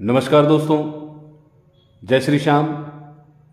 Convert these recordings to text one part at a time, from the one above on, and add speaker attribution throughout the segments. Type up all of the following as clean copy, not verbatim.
Speaker 1: नमस्कार दोस्तों, जय श्री श्याम।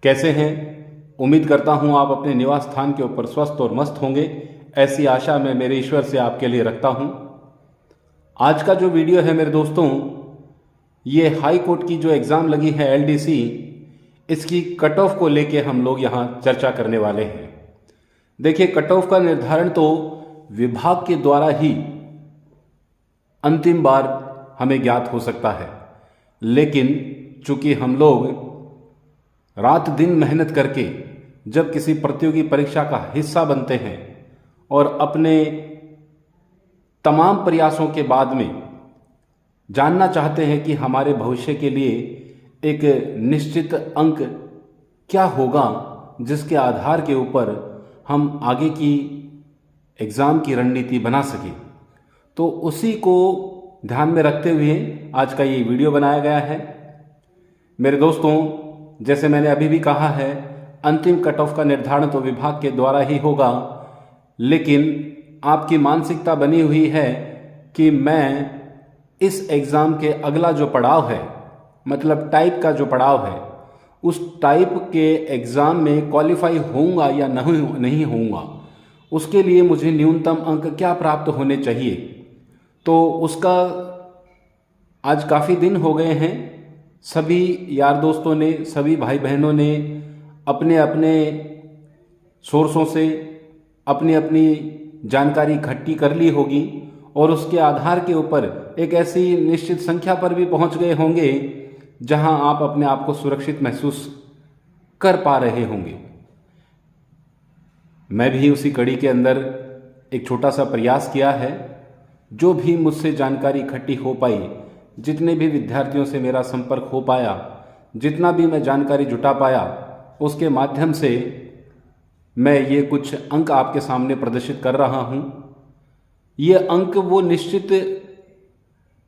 Speaker 1: कैसे हैं? उम्मीद करता हूं आप अपने निवास स्थान के ऊपर स्वस्थ और मस्त होंगे। ऐसी आशा मैं मेरे ईश्वर से आपके लिए रखता हूं। आज का जो वीडियो है मेरे दोस्तों, ये हाई कोर्ट की जो एग्ज़ाम लगी है एलडीसी, इसकी कट ऑफ को लेके हम लोग यहाँ चर्चा करने वाले हैं। देखिए, कट ऑफ का निर्धारण तो विभाग के द्वारा ही अंतिम बार हमें ज्ञात हो सकता है, लेकिन चूंकि हम लोग रात दिन मेहनत करके जब किसी प्रतियोगी परीक्षा का हिस्सा बनते हैं और अपने तमाम प्रयासों के बाद में जानना चाहते हैं कि हमारे भविष्य के लिए एक निश्चित अंक क्या होगा जिसके आधार के ऊपर हम आगे की एग्ज़ाम की रणनीति बना सकें, तो उसी को ध्यान में रखते हुए आज का ये वीडियो बनाया गया है। मेरे दोस्तों, जैसे मैंने अभी भी कहा है, अंतिम कट ऑफ का निर्धारण तो विभाग के द्वारा ही होगा, लेकिन आपकी मानसिकता बनी हुई है कि मैं इस एग्ज़ाम के अगला जो पड़ाव है, मतलब टाइप का जो पड़ाव है, उस टाइप के एग्ज़ाम में क्वालिफाई होऊंगा या नहीं होऊंगा, उसके लिए मुझे न्यूनतम अंक क्या प्राप्त होने चाहिए। तो उसका आज काफ़ी दिन हो गए हैं, सभी यार दोस्तों ने, सभी भाई बहनों ने अपने अपने सोर्सों से अपनी अपनी जानकारी इकट्ठी कर ली होगी और उसके आधार के ऊपर एक ऐसी निश्चित संख्या पर भी पहुंच गए होंगे जहां आप अपने आप को सुरक्षित महसूस कर पा रहे होंगे। मैं भी उसी कड़ी के अंदर एक छोटा सा प्रयास किया है। जो भी मुझसे जानकारी इकट्ठी हो पाई, जितने भी विद्यार्थियों से मेरा संपर्क हो पाया, जितना भी मैं जानकारी जुटा पाया, उसके माध्यम से मैं ये कुछ अंक आपके सामने प्रदर्शित कर रहा हूँ। ये अंक वो निश्चित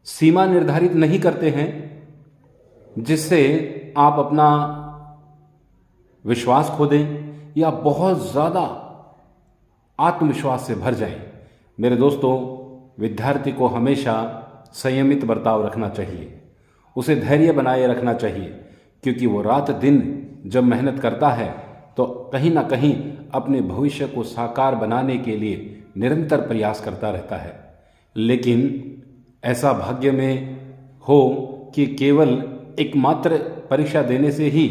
Speaker 1: सीमा निर्धारित नहीं करते हैं जिससे आप अपना विश्वास खो दें या बहुत ज़्यादा आत्मविश्वास से भर जाएं। मेरे दोस्तों, विद्यार्थी को हमेशा संयमित बर्ताव रखना चाहिए, उसे धैर्य बनाए रखना चाहिए, क्योंकि वो रात दिन जब मेहनत करता है तो कहीं ना कहीं अपने भविष्य को साकार बनाने के लिए निरंतर प्रयास करता रहता है। लेकिन ऐसा भाग्य में हो कि केवल एकमात्र परीक्षा देने से ही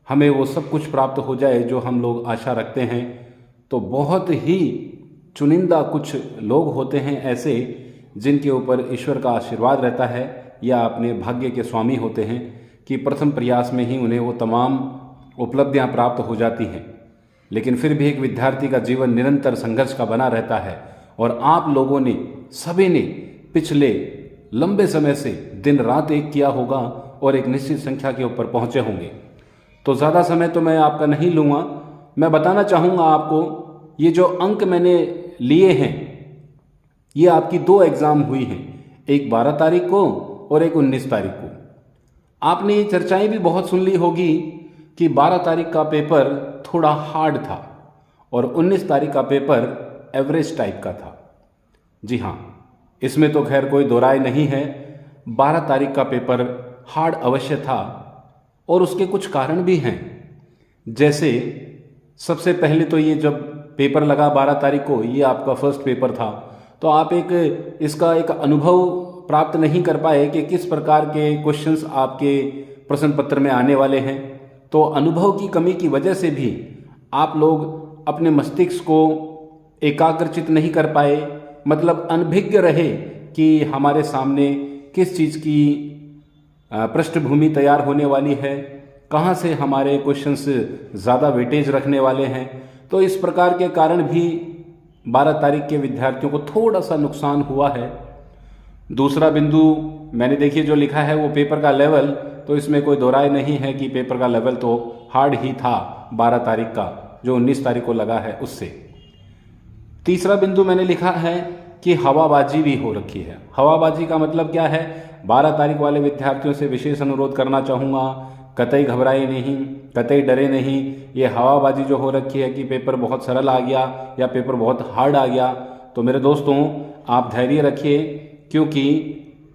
Speaker 1: हमें वो सब कुछ प्राप्त हो जाए जो हम लोग आशा रखते हैं, तो बहुत ही चुनिंदा कुछ लोग होते हैं ऐसे जिनके ऊपर ईश्वर का आशीर्वाद रहता है या अपने भाग्य के स्वामी होते हैं कि प्रथम प्रयास में ही उन्हें वो तमाम उपलब्धियां प्राप्त हो जाती हैं। लेकिन फिर भी एक विद्यार्थी का जीवन निरंतर संघर्ष का बना रहता है और आप लोगों ने, सभी ने पिछले लंबे समय से दिन रात एक किया होगा और एक निश्चित संख्या के ऊपर पहुंचे होंगे। तो ज़्यादा समय तो मैं आपका नहीं लूँगा। मैं बताना चाहूँगा आपको, ये जो अंक मैंने लिए हैं, ये आपकी दो एग्ज़ाम हुई हैं, एक 12 तारीख को और एक 19 तारीख को। आपने ये चर्चाएं भी बहुत सुन ली होगी कि 12 तारीख का पेपर थोड़ा हार्ड था और 19 तारीख का पेपर एवरेज टाइप का था। जी हाँ, इसमें तो खैर कोई दो राय नहीं है। 12 तारीख का पेपर हार्ड अवश्य था और उसके कुछ कारण भी हैं। जैसे सबसे पहले तो ये जब पेपर लगा 12 तारीख को, ये आपका फर्स्ट पेपर था, तो आप इसका एक अनुभव प्राप्त नहीं कर पाए कि किस प्रकार के क्वेश्चंस आपके प्रश्न पत्र में आने वाले हैं। तो अनुभव की कमी की वजह से भी आप लोग अपने मस्तिष्क को एकाग्रचित नहीं कर पाए, मतलब अनभिज्ञ रहे कि हमारे सामने किस चीज़ की पृष्ठभूमि तैयार होने वाली है, कहाँ से हमारे क्वेश्चंस ज़्यादा वेटेज रखने वाले हैं। तो इस प्रकार के कारण भी 12 तारीख के विद्यार्थियों को थोड़ा सा नुकसान हुआ है। दूसरा बिंदु मैंने देखिए जो लिखा है वो पेपर का लेवल, तो इसमें कोई दो राय नहीं है कि पेपर का लेवल तो हार्ड ही था 12 तारीख का, जो 19 तारीख को लगा है उससे। तीसरा बिंदु मैंने लिखा है कि हवाबाजी भी हो रखी है। हवाबाजी का मतलब क्या है? 12 तारीख वाले विद्यार्थियों से विशेष अनुरोध करना चाहूँगा, कतई घबराए नहीं, कतई डरे नहीं। ये हवाबाजी जो हो रखी है कि पेपर बहुत सरल आ गया या पेपर बहुत हार्ड आ गया, तो मेरे दोस्तों आप धैर्य रखिए, क्योंकि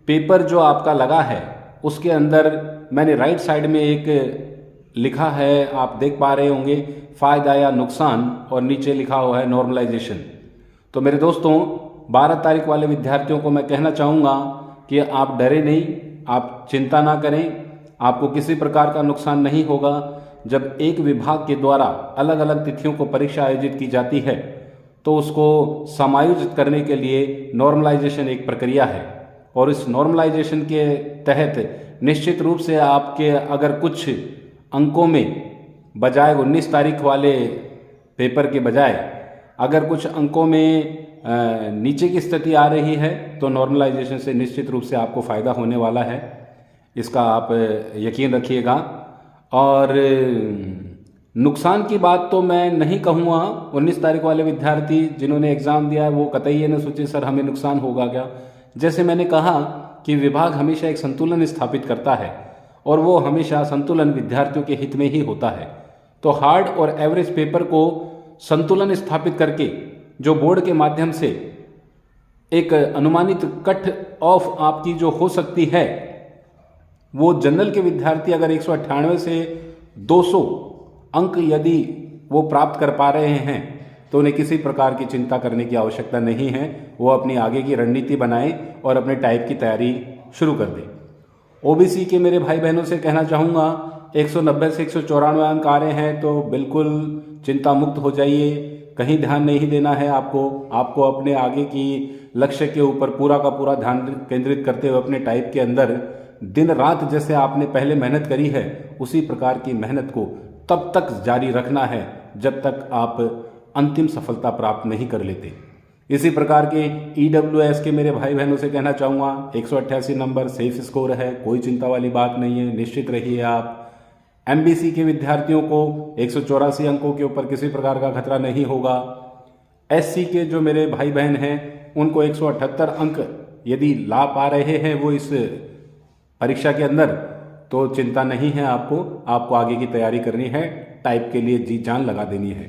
Speaker 1: पेपर जो आपका लगा है उसके अंदर मैंने राइट साइड में एक लिखा है, आप देख पा रहे होंगे, फ़ायदा या नुकसान, और नीचे लिखा हुआ है नॉर्मलाइजेशन। तो मेरे दोस्तों 12 तारीख वाले विद्यार्थियों को मैं कहना चाहूँगा कि आप डरे नहीं, आप चिंता ना करें, आपको किसी प्रकार का नुकसान नहीं होगा। जब एक विभाग के द्वारा अलग अलग तिथियों को परीक्षा आयोजित की जाती है तो उसको समायोजित करने के लिए नॉर्मलाइजेशन एक प्रक्रिया है, और इस नॉर्मलाइजेशन के तहत निश्चित रूप से आपके अगर कुछ अंकों में बजाय 19 तारीख वाले पेपर के बजाय अगर कुछ अंकों में नीचे की स्थिति आ रही है तो नॉर्मलाइजेशन से निश्चित रूप से आपको फ़ायदा होने वाला है, इसका आप यकीन रखिएगा। और नुकसान की बात तो मैं नहीं कहूँगा। 19 तारीख वाले विद्यार्थी जिन्होंने एग्ज़ाम दिया है वो कतई ये न सोचे सर हमें नुकसान होगा क्या। जैसे मैंने कहा कि विभाग हमेशा एक संतुलन स्थापित करता है और वो हमेशा संतुलन विद्यार्थियों के हित में ही होता है। तो हार्ड और एवरेज पेपर को संतुलन स्थापित करके जो बोर्ड के माध्यम से एक अनुमानित कट ऑफ आपकी जो हो सकती है, वो जनरल के विद्यार्थी अगर 198 से 200 अंक यदि वो प्राप्त कर पा रहे हैं तो उन्हें किसी प्रकार की चिंता करने की आवश्यकता नहीं है। वो अपनी आगे की रणनीति बनाएं और अपने टाइप की तैयारी शुरू कर दें। ओबीसी के मेरे भाई बहनों से कहना चाहूँगा 190 से 194 अंक आ रहे हैं तो बिल्कुल चिंता मुक्त हो जाइए, कहीं ध्यान नहीं देना है आपको अपने आगे की लक्ष्य के ऊपर पूरा का पूरा ध्यान केंद्रित करते हुए अपने टाइप के अंदर दिन रात जैसे आपने पहले मेहनत करी है उसी प्रकार की मेहनत को तब तक जारी रखना है जब तक आप अंतिम सफलता प्राप्त नहीं कर लेते। इसी प्रकार के EWS के मेरे भाई बहनों से कहना चाहूँगा 188 नंबर सेफ स्कोर है, कोई चिंता वाली बात नहीं है, निश्चित रहिए आप। MBC के विद्यार्थियों को 184 अंकों के ऊपर किसी प्रकार का खतरा नहीं होगा। SC के जो मेरे भाई बहन हैं उनको 178 अंक यदि ला पा रहे हैं वो इस परीक्षा के अंदर तो चिंता नहीं है आपको आगे की तैयारी करनी है, टाइप के लिए जी जान लगा देनी है।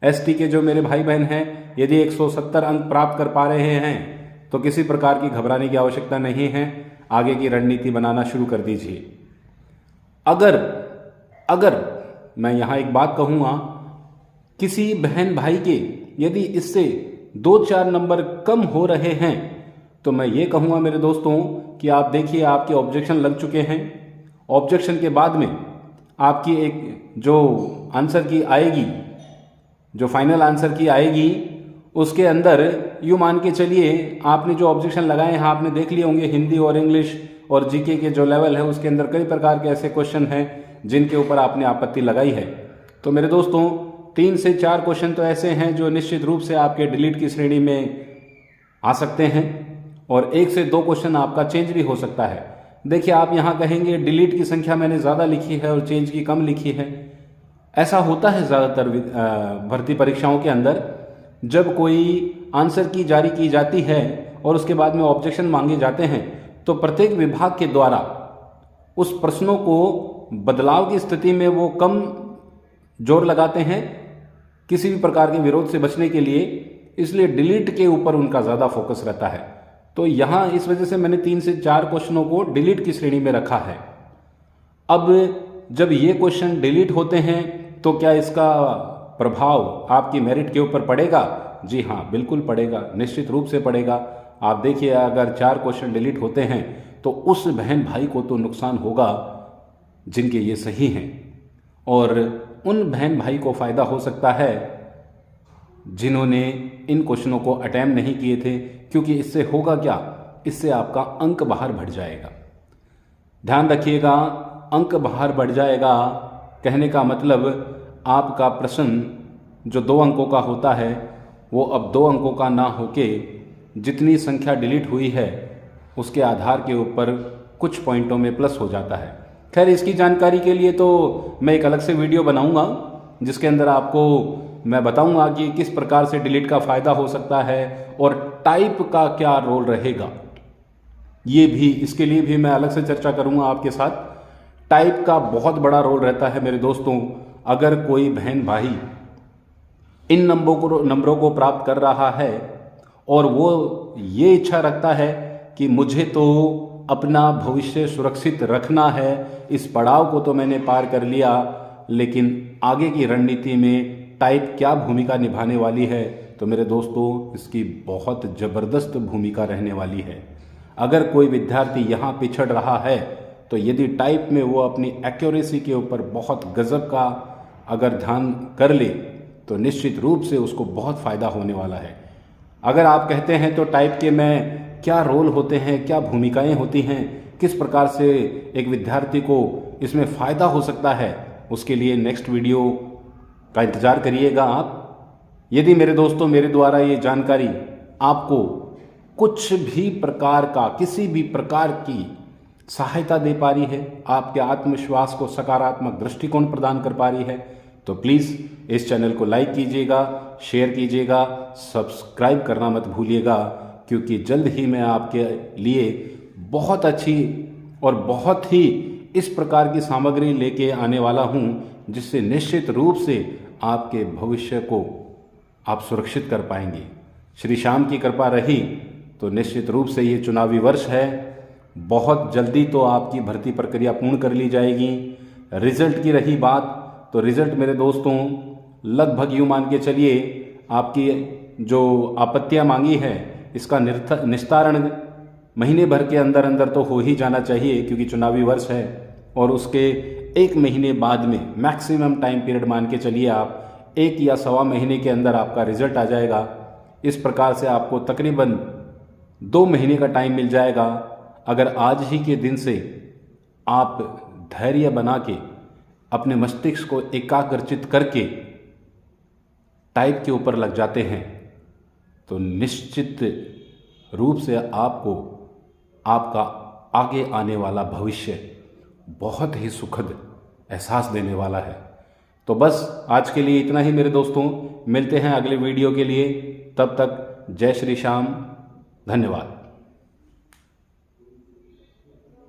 Speaker 1: ST के जो मेरे भाई बहन हैं यदि 170 अंक प्राप्त कर पा रहे हैं तो किसी प्रकार की घबराने की आवश्यकता नहीं है, आगे की रणनीति बनाना शुरू कर दीजिए। अगर मैं यहाँ एक बात कहूँगा, किसी बहन भाई के यदि इससे 2-4 नंबर कम हो रहे हैं तो मैं ये कहूँगा मेरे दोस्तों कि आप देखिए आपके ऑब्जेक्शन लग चुके हैं। ऑब्जेक्शन के बाद में आपकी एक जो आंसर की आएगी, जो फाइनल आंसर की आएगी, उसके अंदर यूँ मान के चलिए आपने जो ऑब्जेक्शन लगाए हैं आपने देख लिए होंगे हिंदी और इंग्लिश और जीके के जो लेवल है उसके अंदर कई प्रकार के ऐसे क्वेश्चन हैं जिनके ऊपर आपने आपत्ति लगाई है। तो मेरे दोस्तों 3 से 4 क्वेश्चन तो ऐसे हैं जो निश्चित रूप से आपके डिलीट की श्रेणी में आ सकते हैं और 1 से 2 क्वेश्चन आपका चेंज भी हो सकता है। देखिए आप यहाँ कहेंगे डिलीट की संख्या मैंने ज़्यादा लिखी है और चेंज की कम लिखी है। ऐसा होता है ज़्यादातर भर्ती परीक्षाओं के अंदर, जब कोई आंसर की जारी की जाती है और उसके बाद में ऑब्जेक्शन मांगे जाते हैं तो प्रत्येक विभाग के द्वारा उस प्रश्नों को बदलाव की स्थिति में वो कम जोर लगाते हैं किसी भी प्रकार के विरोध से बचने के लिए, इसलिए डिलीट के ऊपर उनका ज़्यादा फोकस रहता है। तो यहाँ इस वजह से मैंने 3 से 4 क्वेश्चनों को डिलीट की श्रेणी में रखा है। अब जब ये क्वेश्चन डिलीट होते हैं तो क्या इसका प्रभाव आपकी मेरिट के ऊपर पड़ेगा? जी हाँ, बिल्कुल पड़ेगा, निश्चित रूप से पड़ेगा। आप देखिए अगर 4 क्वेश्चन डिलीट होते हैं तो उस बहन भाई को तो नुकसान होगा जिनके ये सही हैं, और उन बहन भाई को फ़ायदा हो सकता है जिन्होंने इन क्वेश्चनों को अटेम्प्ट नहीं किए थे, क्योंकि इससे होगा क्या, इससे आपका अंक बाहर बढ़ जाएगा। ध्यान रखिएगा, अंक बाहर बढ़ जाएगा कहने का मतलब आपका प्रश्न जो 2 अंकों का होता है वो अब 2 अंकों का ना होके जितनी संख्या डिलीट हुई है उसके आधार के ऊपर कुछ पॉइंटों में प्लस हो जाता है। खैर इसकी जानकारी के लिए तो मैं एक अलग से वीडियो बनाऊंगा जिसके अंदर आपको मैं बताऊंगा कि किस प्रकार से डिलीट का फ़ायदा हो सकता है और टाइप का क्या रोल रहेगा। ये भी, इसके लिए भी मैं अलग से चर्चा करूंगा आपके साथ। टाइप का बहुत बड़ा रोल रहता है मेरे दोस्तों। अगर कोई बहन भाई इन नंबरों को प्राप्त कर रहा है और वो ये इच्छा रखता है कि मुझे तो अपना भविष्य सुरक्षित रखना है। इस पड़ाव को तो मैंने पार कर लिया, लेकिन आगे की रणनीति में टाइप क्या भूमिका निभाने वाली है, तो मेरे दोस्तों इसकी बहुत ज़बरदस्त भूमिका रहने वाली है। अगर कोई विद्यार्थी यहाँ पिछड़ रहा है तो यदि टाइप में वो अपनी एक्यूरेसी के ऊपर बहुत गजब का अगर ध्यान कर ले तो निश्चित रूप से उसको बहुत फ़ायदा होने वाला है। अगर आप कहते हैं तो टाइप के में क्या रोल होते हैं, क्या भूमिकाएं होती हैं, किस प्रकार से एक विद्यार्थी को इसमें फ़ायदा हो सकता है, उसके लिए नेक्स्ट वीडियो का इंतज़ार करिएगा आप। यदि मेरे दोस्तों मेरे द्वारा ये जानकारी आपको कुछ भी प्रकार का, किसी भी प्रकार की सहायता दे पा रही है, आपके आत्मविश्वास को सकारात्मक दृष्टिकोण प्रदान कर पा रही है, तो प्लीज़ इस चैनल को लाइक कीजिएगा, शेयर कीजिएगा, सब्सक्राइब करना मत भूलिएगा, क्योंकि जल्द ही मैं आपके लिए बहुत अच्छी और बहुत ही इस प्रकार की सामग्री लेके आने वाला हूँ जिससे निश्चित रूप से आपके भविष्य को आप सुरक्षित कर पाएंगे। श्री श्याम की कृपा रही तो निश्चित रूप से ये चुनावी वर्ष है, बहुत जल्दी तो आपकी भर्ती प्रक्रिया पूर्ण कर ली जाएगी। रिजल्ट की रही बात तो रिजल्ट मेरे दोस्तों लगभग यूँ मान के चलिए आपकी जो आपत्तियां मांगी है इसका निस्तारण महीने भर के अंदर अंदर तो हो ही जाना चाहिए, क्योंकि चुनावी वर्ष है। और उसके 1 महीने बाद में मैक्सिमम टाइम पीरियड मान के चलिए आप 1 या सवा महीने के अंदर आपका रिजल्ट आ जाएगा। इस प्रकार से आपको तकरीबन 2 महीने का टाइम मिल जाएगा। अगर आज ही के दिन से आप धैर्य बना के अपने मस्तिष्क को एकाग्रचित करके टाइप के ऊपर लग जाते हैं तो निश्चित रूप से आपको आपका आगे आने वाला भविष्य बहुत ही सुखद एहसास देने वाला है। तो बस आज के लिए इतना ही मेरे दोस्तों, मिलते हैं अगले वीडियो के लिए। तब तक जय श्री श्याम, धन्यवाद।